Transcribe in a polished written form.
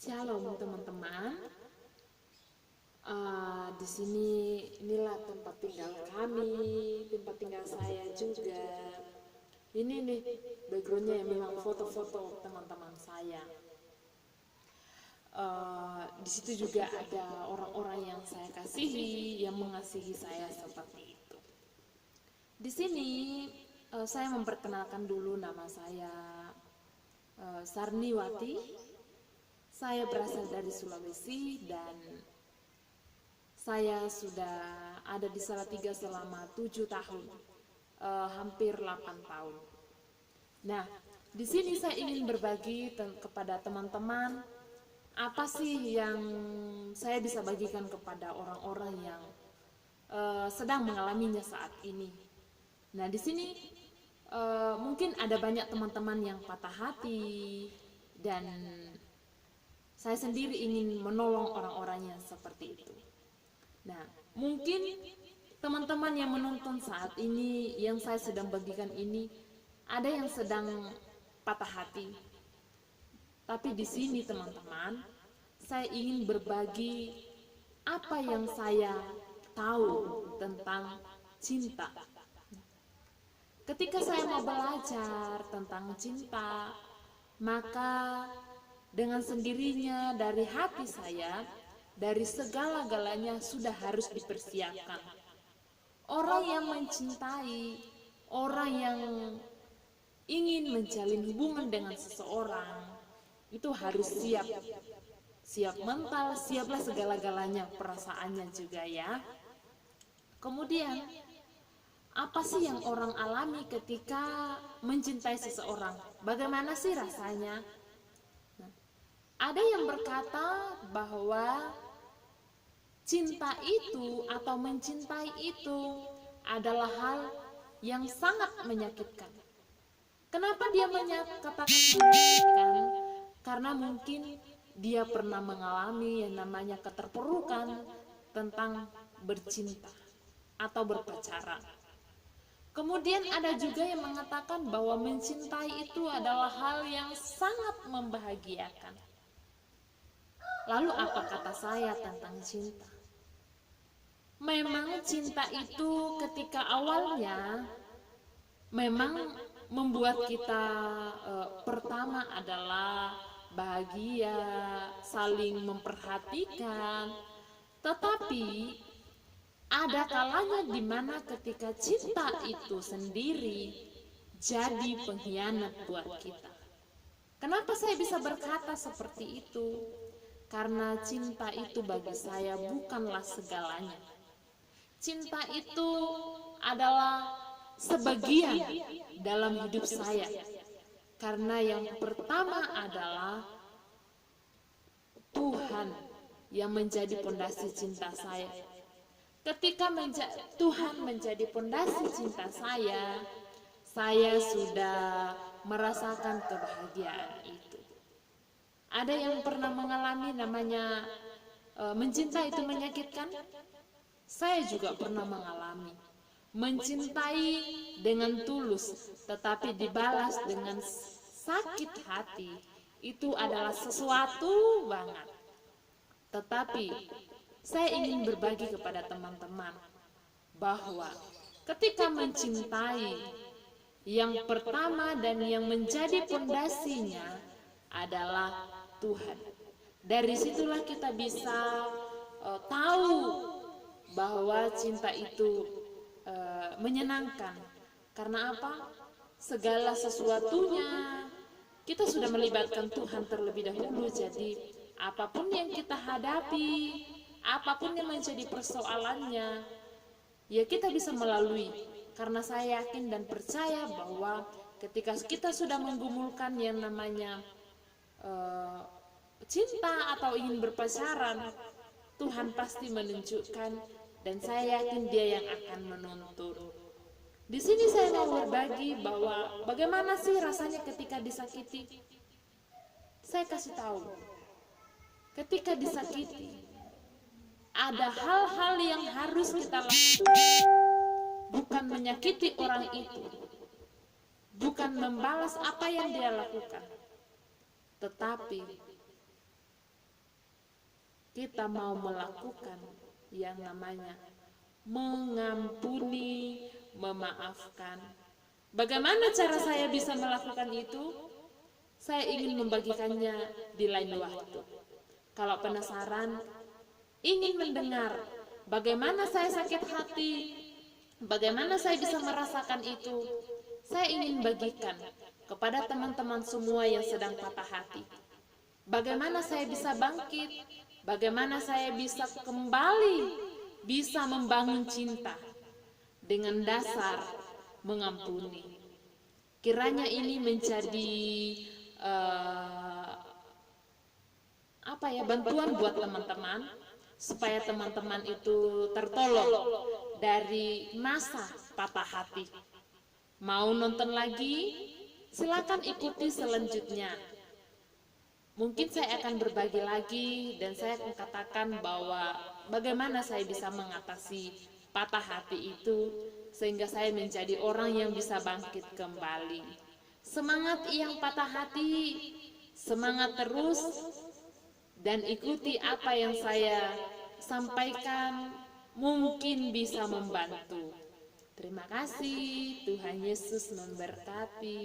Shalom teman-teman. Di sini inilah tempat tinggal kami, tempat tinggal saya juga. Ini nih backgroundnya yang memang foto-foto teman-teman saya. Di situ juga ada orang-orang yang saya kasihi, yang mengasihi saya seperti itu. Di sini saya memperkenalkan dulu nama saya Sarniwati. Saya berasal dari Sulawesi dan saya sudah ada di Salatiga selama 7 tahun, hampir 8 tahun. Nah, di sini saya ingin berbagi kepada teman-teman apa sih yang saya bisa bagikan kepada orang-orang yang sedang mengalaminya saat ini. Nah, di sini mungkin ada banyak teman-teman yang patah hati dan saya sendiri ingin menolong orang-orang yang seperti itu. Nah, mungkin teman-teman yang menonton saat ini, yang saya sedang bagikan ini, ada yang sedang patah hati. Tapi di sini teman-teman, saya ingin berbagi apa yang saya tahu tentang cinta. Ketika saya mau belajar tentang cinta, maka dengan sendirinya dari hati saya, dari segala-galanya sudah harus dipersiapkan. Orang yang mencintai, orang yang ingin menjalin hubungan dengan seseorang, itu harus siap. Siap mental, siaplah segala-galanya, perasaannya juga ya. Kemudian, apa sih yang orang alami ketika mencintai seseorang? Bagaimana sih rasanya? Ada yang berkata bahwa cinta itu atau mencintai itu adalah hal yang sangat menyakitkan. Kenapa dia katakan menyakitkan? Karena mungkin dia pernah mengalami yang namanya keterpurukan tentang bercinta atau berpacaran. Kemudian ada juga yang mengatakan bahwa mencintai itu adalah hal yang sangat membahagiakan. Lalu apa kata saya tentang cinta? Memang cinta itu ketika awalnya memang membuat kita pertama adalah bahagia, saling memperhatikan. Tetapi ada kalanya di mana ketika cinta itu sendiri jadi pengkhianat buat kita. Kenapa saya bisa berkata seperti itu? Karena cinta itu bagi saya bukanlah segalanya. Cinta itu adalah sebagian dalam hidup saya. Karena yang pertama adalah Tuhan yang menjadi pondasi cinta saya. Ketika Tuhan menjadi pondasi cinta saya sudah merasakan kebahagiaan itu. Ada yang pernah mengalami namanya mencinta itu menyakitkan? Saya juga pernah mengalami. Mencintai dengan tulus, tetapi dibalas dengan sakit hati, itu adalah sesuatu banget. Tetapi saya ingin berbagi kepada teman-teman bahwa ketika mencintai, yang pertama dan yang menjadi pondasinya adalah Tuhan. Dari situlah kita bisa tahu bahwa cinta itu menyenangkan. Karena apa? Segala sesuatunya kita sudah melibatkan Tuhan terlebih dahulu. Jadi apapun yang kita hadapi, apapun yang menjadi persoalannya, ya kita bisa melalui. Karena saya yakin dan percaya bahwa ketika kita sudah menggumulkan yang namanya cinta atau ingin berpacaran, Tuhan pasti menunjukkan dan saya yakin Dia yang akan menuntun. Di sini saya mau berbagi bahwa bagaimana sih rasanya ketika disakiti. Saya kasih tahu, ketika disakiti ada hal-hal yang harus kita lakukan, bukan menyakiti orang itu, bukan membalas apa yang dia lakukan, tetapi kita mau melakukan yang namanya mengampuni, memaafkan. Bagaimana cara saya bisa melakukan itu? Saya ingin membagikannya di lain waktu. Kalau penasaran, ingin mendengar bagaimana saya sakit hati, bagaimana saya bisa merasakan itu, saya ingin bagikan kepada teman-teman semua yang sedang patah hati. Bagaimana saya bisa bangkit, bagaimana saya bisa kembali, bisa membangun cinta dengan dasar mengampuni. Kiranya ini menjadi bantuan buat teman-teman, supaya teman-teman itu tertolong dari masa patah hati. Mau nonton lagi? Silakan ikuti selanjutnya. Mungkin saya akan berbagi lagi dan saya akan katakan bahwa bagaimana saya bisa mengatasi patah hati itu sehingga saya menjadi orang yang bisa bangkit kembali. Semangat yang patah hati, semangat terus dan ikuti apa yang saya sampaikan, mungkin bisa membantu. Terima kasih, Tuhan Yesus memberkati.